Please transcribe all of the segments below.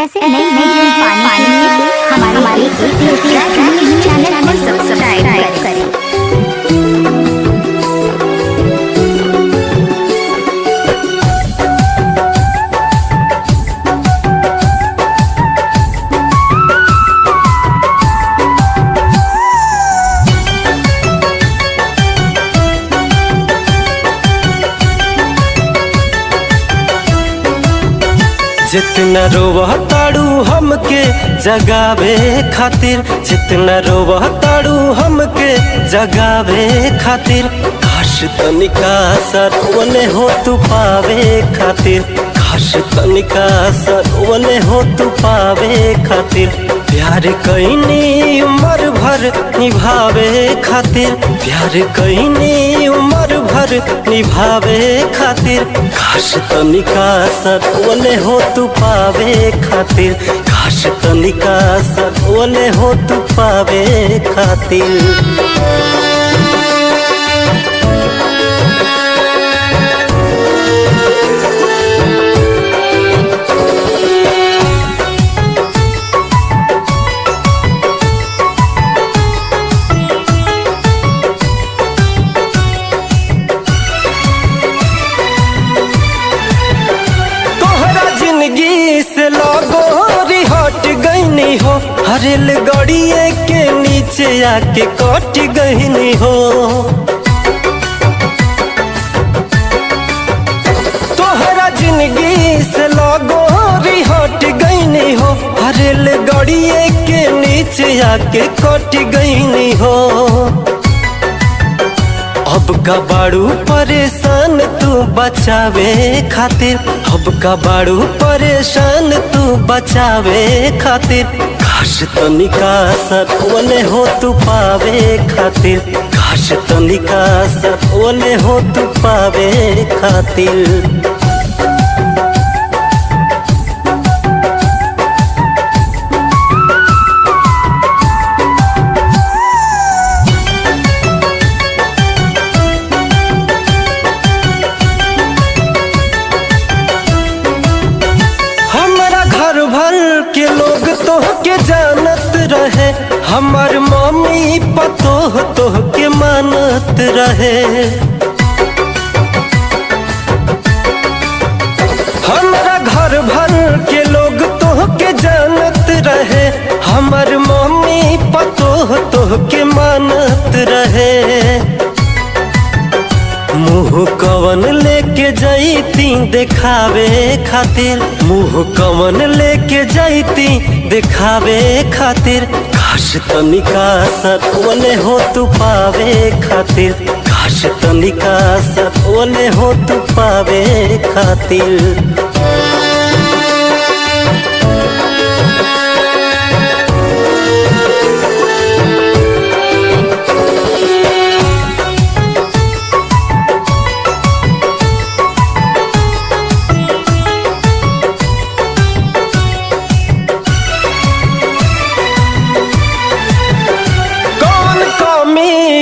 ऐसे नई वीडियो पाने के लिए हमारे चैनल को सब्सक्राइब करें। जितना रोवह ताड़ू हमके जगावे खातिर, जितना रोवह ताड़ू हमके जगावे खातिर, काश तनिका सरवले हो तू पावे खातिर, काश तनिका सरवले हो तू पावे खातिर। प्यार कईनी उम्र भर निभावे खातिर, प्यार कईनी उम्र भर निभावे खातिर, काश तनिका सरवले हो तू पावे खातिर, काश तनिका सरवले हो तू पावे खातिर। जिंदगी से लगोरी हट गईनी हो, हरेल गड़िए के नीचे आके कट गईनी हो। तोहरा जिंदगी से लगोरी हट गईनी हो, हरेल गड़िए के नीचे आके कट गईनी हो। अब का बाड़ू परेशान तू बचावे खातिर, अब का बाड़ू परेशान तू बचावे खातिर, काश तनिका सरवले हो तू पावे खातिर, काश तनिका सरवले हो तू पावे खातिर। के लोग तोह के जानत रहे, हमार मम्मी पतोह तोह के मानत रहे। हमारा घर भर के लोग तोह के जानत रहे, हमार मम्मी पतोह तोह के मानत रहे। मुँह कवन लेके जाइती देखावे खातिर, मुँह कवन लेके जाइती देखावे खातिर, काश तनिका सरवले हो तू पावे खातिर, काश तनिका सरवले हो तू पावे खातिर।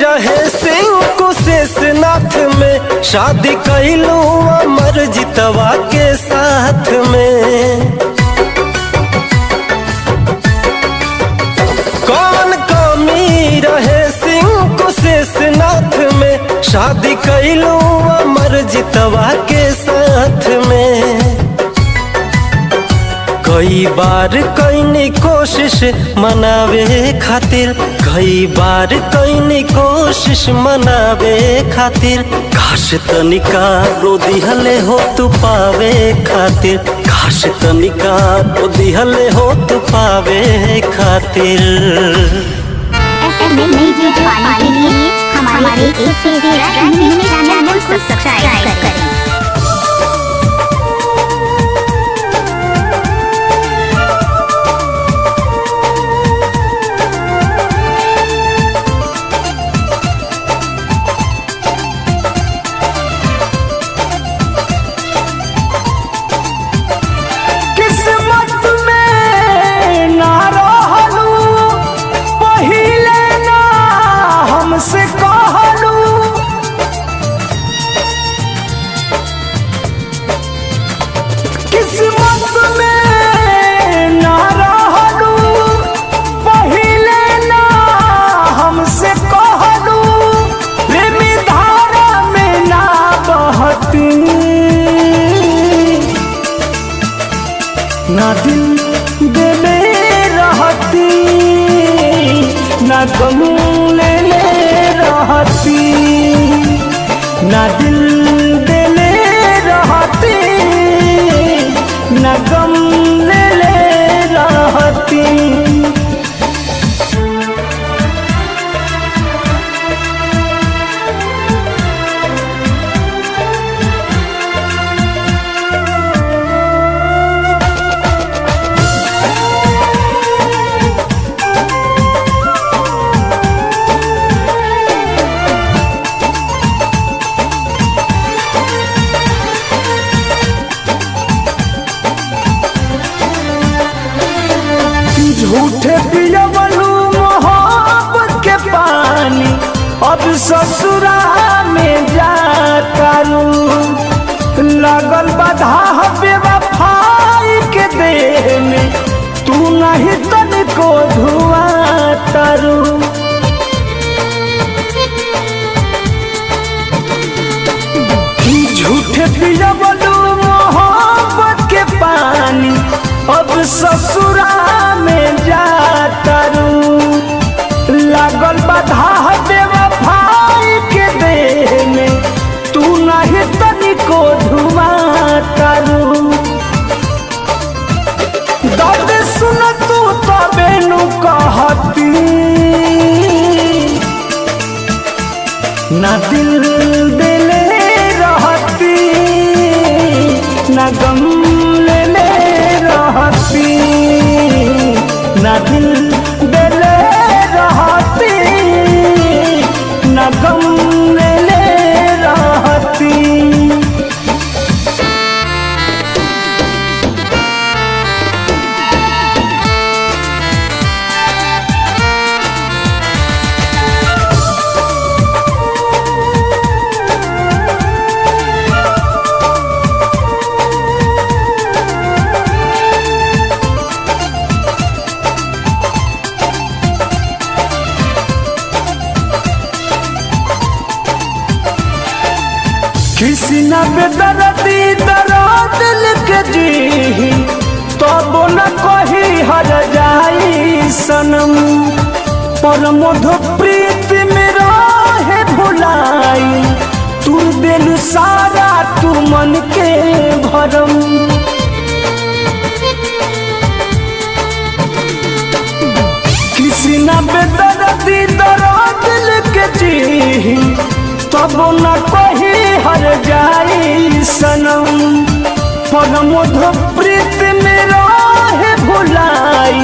रहे सिंह कुशेषनाथ में शादी कैलू अमर जितवा के साथ में। कौन कमी रहे सिंह कुशेषनाथ में शादी कैलू अमर जितवा के साथ में। कई बार कईनी कोशिश मनावे खातिर, कई बार कईनी कोशिश मनावे खातिर, काश तनिका रो दिहले हो तू पावे खातिर, काश तनिका रो दिहले हो तू पावे खातिर। ऐसे नई वीडियो पाने के लिए हमारे चैनल को सब्सक्राइब करें। ना दिल देले रहती ना गम लेले रहती, ना दिल देले रहती ना गम लेले रहती। झूठे पियवलू मोहब्बत के पानी, अब ससुरा में जातारू। लगल बाधा बेवफाई के देह में, तू नहीं तनिको धुआं तारू। झूठे पियवलू मोहब्बत के पानी, अब ससुरा में जातारू। लागल बाधा बेवफाई के देह में, तू नहीं तनिको धुआं तारू। दर्द सुन तू तबे नु कहती, ना दिल देले रहती ना गम लेले रहती, ना दिल देले रहती ना गम लेले रहती। किसी न बेदर्दी दर्द लिख जी, तब न कही हर जाई सनम। पर मधु प्रीत में रहे भुलाई, तू दिल सारा तू मन के भरम। किसी न बेदर्दी दर्द लिख जी, तब न कही हर जाई सनम। पर मधु प्रीत में रहे भुलाई,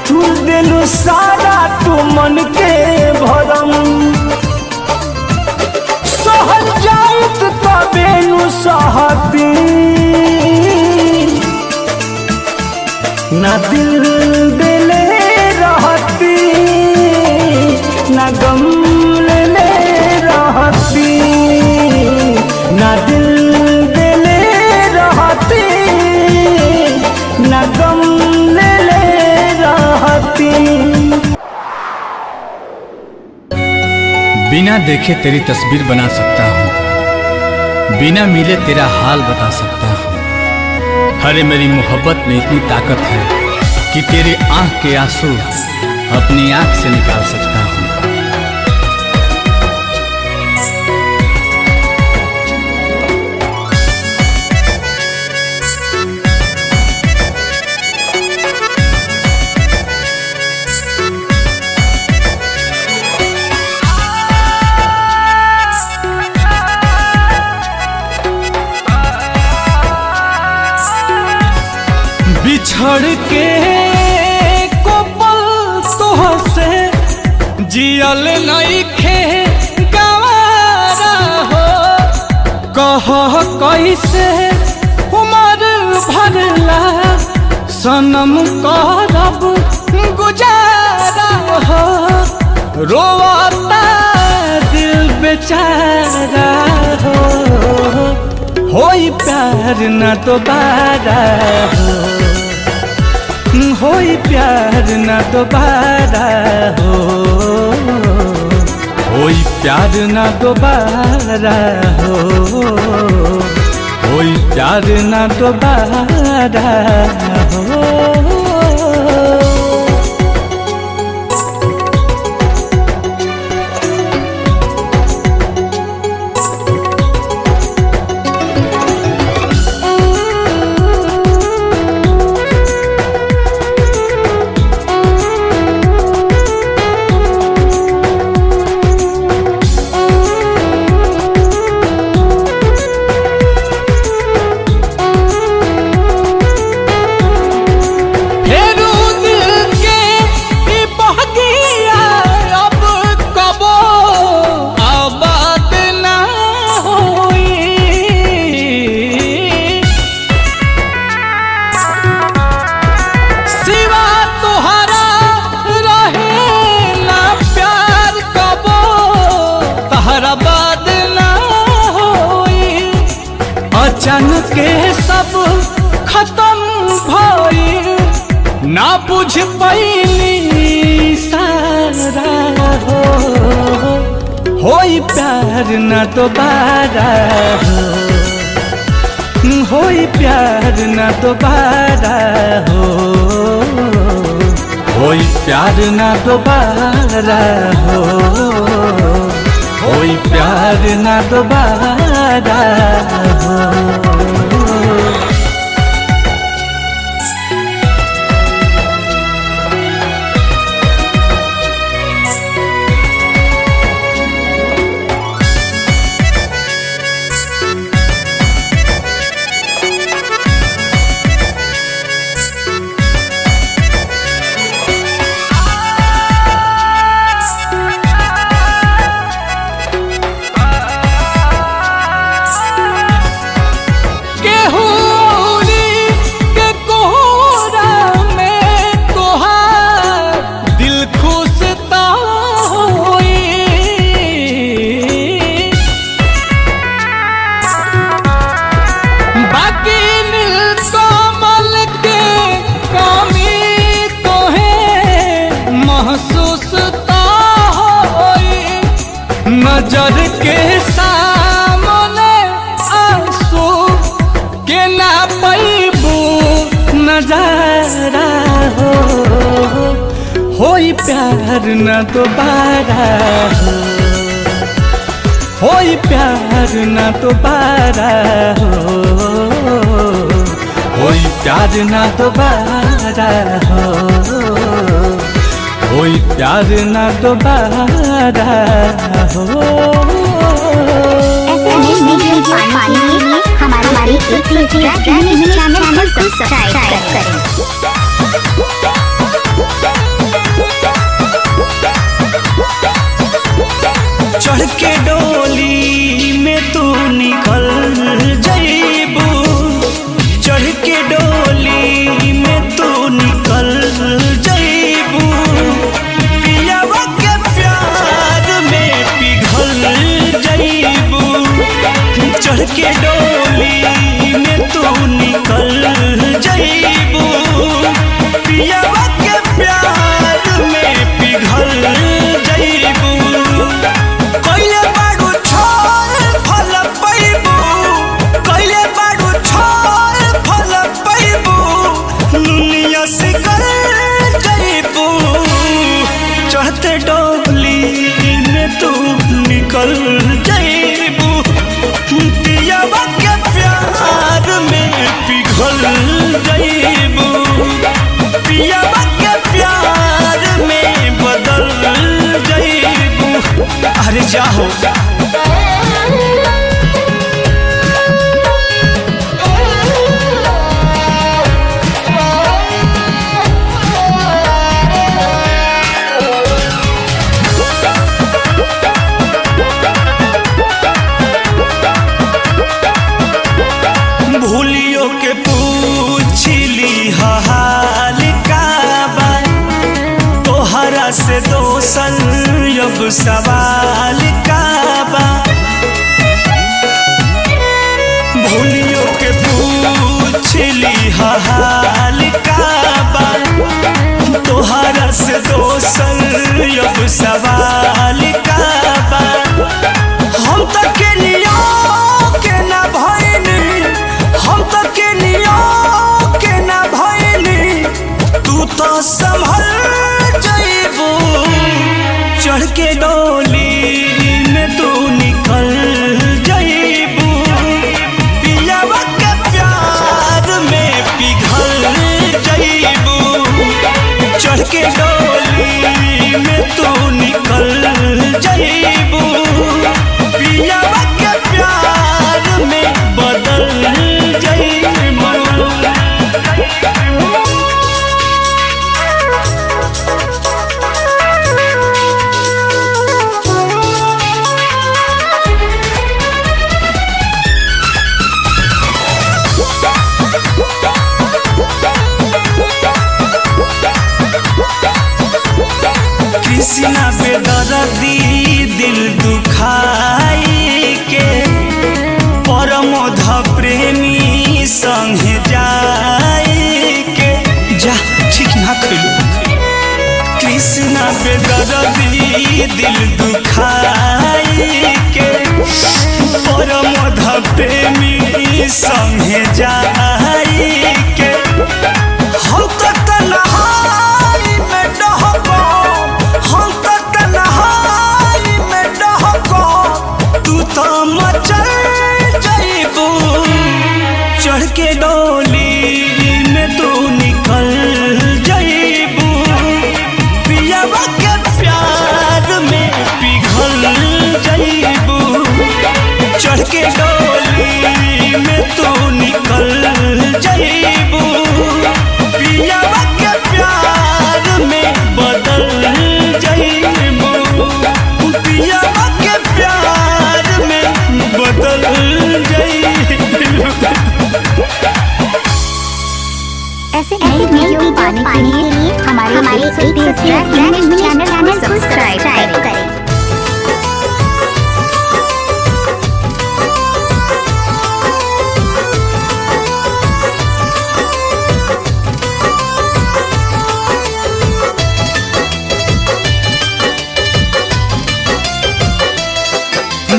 तू दिल सारा तू मन के भरम। सहल जाइत तबे नु सहती, ना दिल देले रहती ना गम लेले रहती, ना दिल देले रहती ना गम लेले रहती। बिना देखे तेरी तस्वीर बना सकता हूँ, बिना मिले तेरा हाल बता सकता हूँ। अरे मेरी मोहब्बत में इतनी ताकत है कि तेरे आँख के आंसू अपनी आँख से निकाल सकता हूँ। बिछड़ के को पल तोहसे जियल नइखे गवारा हो। कह कैसे उमर भरला सनम करब गुजारा हो। रोता दिल बेचारा हो, होई प्यार न दोबारा हो, होई प्यार न दोबारा हो, होई प्यार न दोबारा हो, होई प्यार ना दोबारा हो। अचानक के सब खत्म भइल ना बुझ पैली सारा हो। होई प्यार ना दोबारा हो, होई प्यार ना दोबारा हो, होई प्यार ना दोबारा हो, होई प्यार ना दोबारा हो। नजर के सामने आंसू के ना पैबू नजारा हो। होई प्यार न दोबारा हो, होई प्यार न दोबारा हो, होई प्यार न दोबारा हो, होई प्यार ना दोबारा हो। ऐसे पानी के लिए हमारे चैनल को सब्सक्राइब करें। चढ़ के डोली में तू निकल जाइबू, चढ़ के डोली में तू निकल जाइबू, पियावा के प्यार में पिघल जाइबू। चढ़ के डोली में तू निकल जाइबू, पियावा के प्यार में पिघल जाइबू। कइले बाड़ू छोड़ फल पैबू, कइले बाड़ू छोड़ फल पैबू, दुनिया से कर जाइबू। चढ़ते डोली में तू निकल जाइबू, पियावा के प्यार में पिघल जाइबू, पियावा के प्यार में बदल जाइबू। अरे जाओ भूलियो के पूछली हाल का बा, तोहरा से दोसन अब सवाल का बा। भूलियो के पूछली हाल का बा, तोहरा से दोसन अब सवाल का बा। हम तक के नियो के ना भइनी, हम के डोली में तू निकल जाइबू, पियावा के प्यार में पिघल जाइबू। चढ़ के डोली में तू निकल जाइबू, पियावा के प्यार में बदल जाइबू। कृष्णा बेदर्दी दिल दुखाई के परमोध प्रेमी संगे जाई के जा ठीक ना खइलू। कृष्णा बेदर्दी दिल दुखाई के परमोध प्रेमी संगे जाई के हम तो तन्हाई में डहको, हम तो तन्हाई में डहको, तू तो मचल जाइबू। चढ़ के डोली में तू निकल जाइबू, पियावा के प्यार में पिघल जाइबू। चढ़ के डोली में तू निकल जाइबू, पियावा के प्यार में बदल जाइबू, पियावा के प्यार में बदल जाइबू। ऐसे नई वीडियो पाने के लिए हमारे चैनल को सब्सक्राइब करें।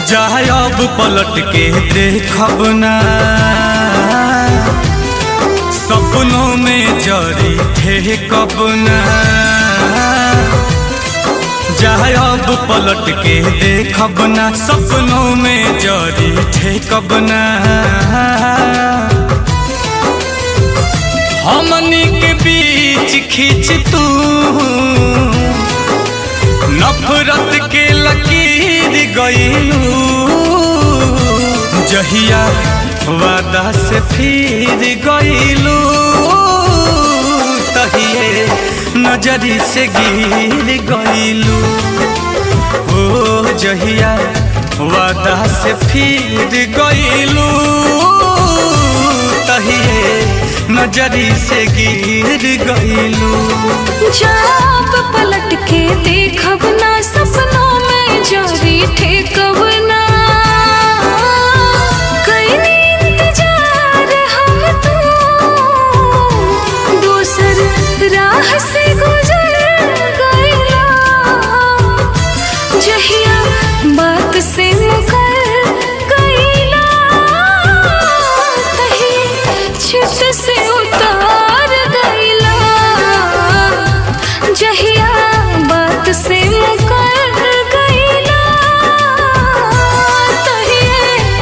जाए अब पलट के देखब ना, सपनों में जरी ठेकब ना। जाए अब पलट के देखब ना, सपनों में जरी ठेकब ना। हमनी के बीच खींच तू नफरत के लकीर गइलू, जहिया वादा से फिर गइलू, तहिए नजरी से गिर गइलू। ओ जहिया वादा से फिर गइलू, तहिए नजरी से गिर गइलू। जब पलट के देखब ना, सपनों में जरी ठेकब ना। कईनी इंतजार हम तो दूसर राह से गुजर गइला, जहिया बात से मुकर गइला, तही छिट से उतार गइला, जहिया बात से मुकर गइला, तही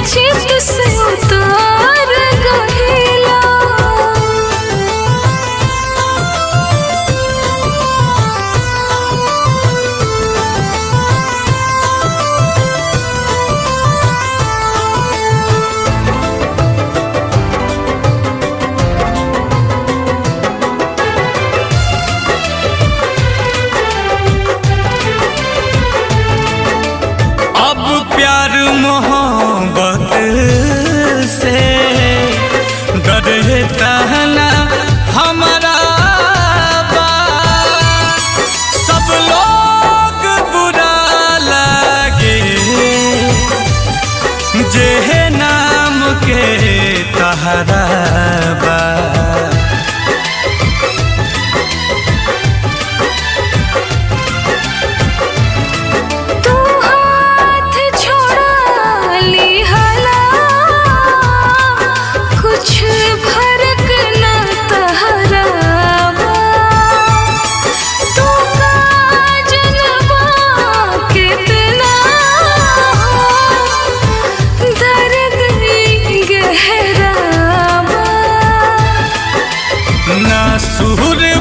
छिट से उतार गइला। अब प्यार मोहब्बत से डरता ना हमारा बा, सब लोग बुरा लगे जे नाम के तहरा बा। तू हाथ छोड़ा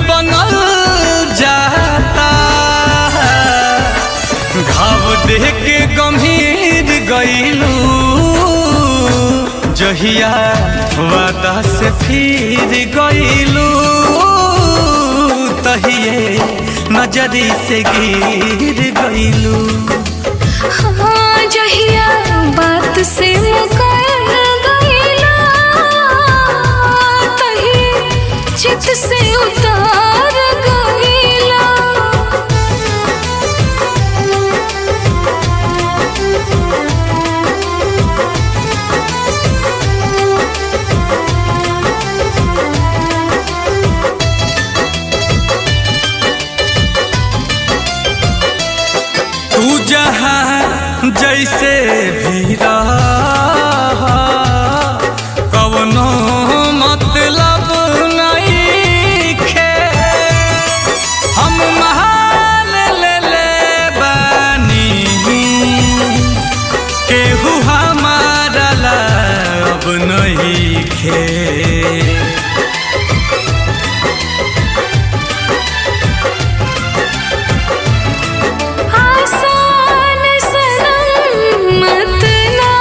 बनल जाता, घाव देह के गंभीर गईलू, जहिया वादा से फिर गईलू, तहिए नजरी से गिर गईलू। हाँ जहिया बात से मुकर गईला, तही चित से उतार गईला। तू जहाँ जैसे भी रह, कवनो मतलब नहीं खे, हम मान ले बानी, केहू हमारा ला अब नहीं खे। आसान सनम मत ना,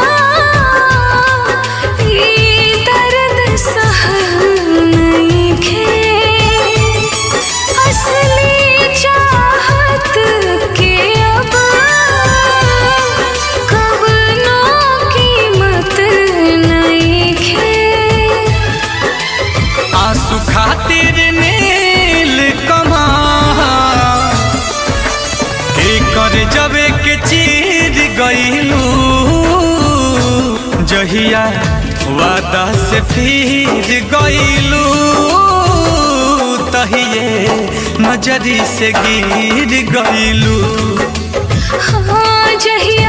ये दर्द सहल नहीं खे, असली चाहत के अब कवनो कीमत नहीं खे। आंसू खातिर नील कमा कर जबे के चीर गईलू, जहिया वादा से फिर गईलू, तहिए नजरी से गिर गईलू। हाँ जहिया